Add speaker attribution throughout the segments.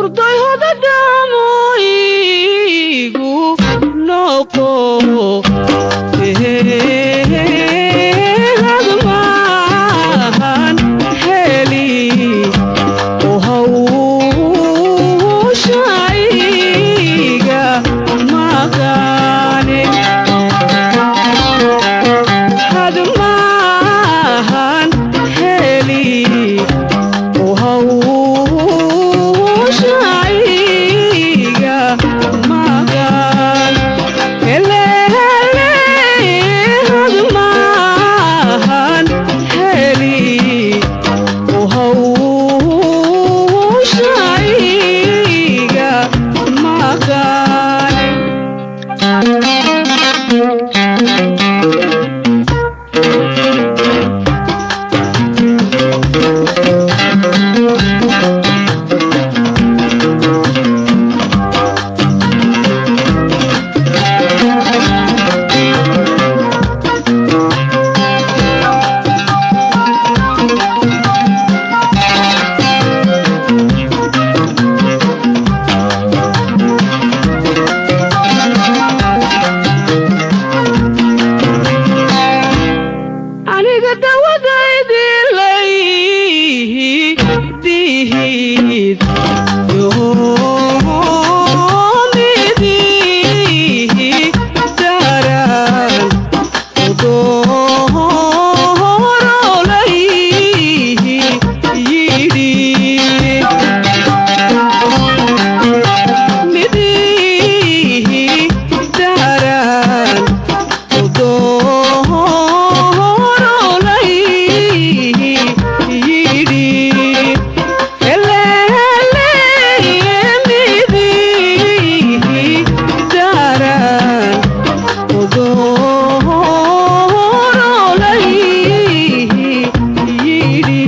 Speaker 1: hurday hoda dhamoygu noqo hadmaan heli oo hawshayga maqane hadmaan heli oo hawshayga maqan hele hele hadmaan heli oo hawshayga maqan aniga dawadaydi laydihid yoomidii daran udorolay yidhi midii daran udorolay yidhi hele hele midii daran udorolay yidhi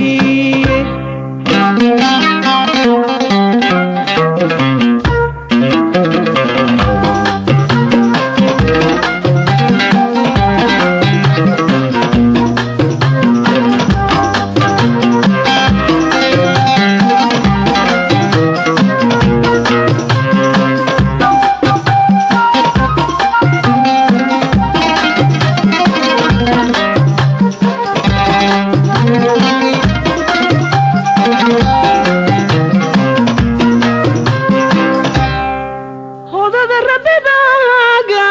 Speaker 1: hodada rabbibaaga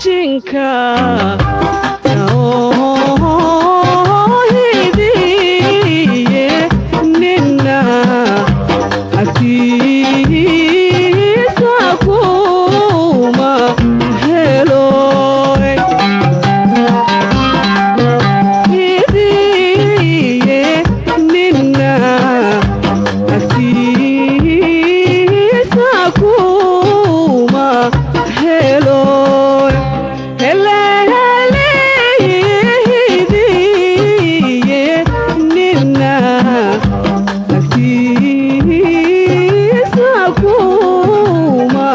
Speaker 1: jinka hidiye nina agtiisa kuma heloy hidiye nina agtiisa kuma heloy hele hele hidiye nina agtiisa kuma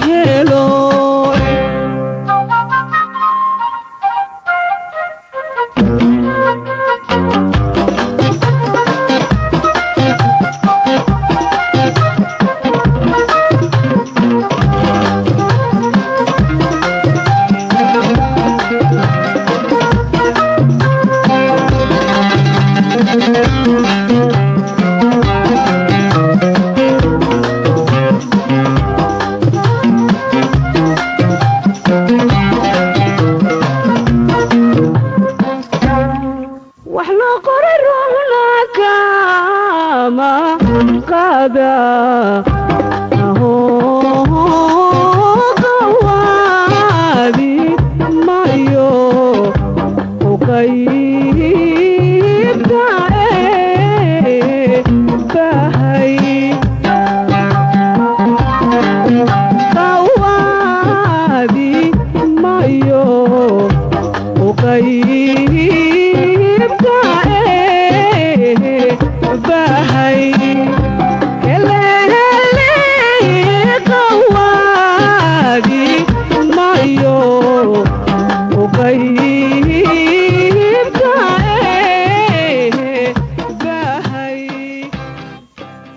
Speaker 1: heloy wax loo qoray ruuxna kama qaada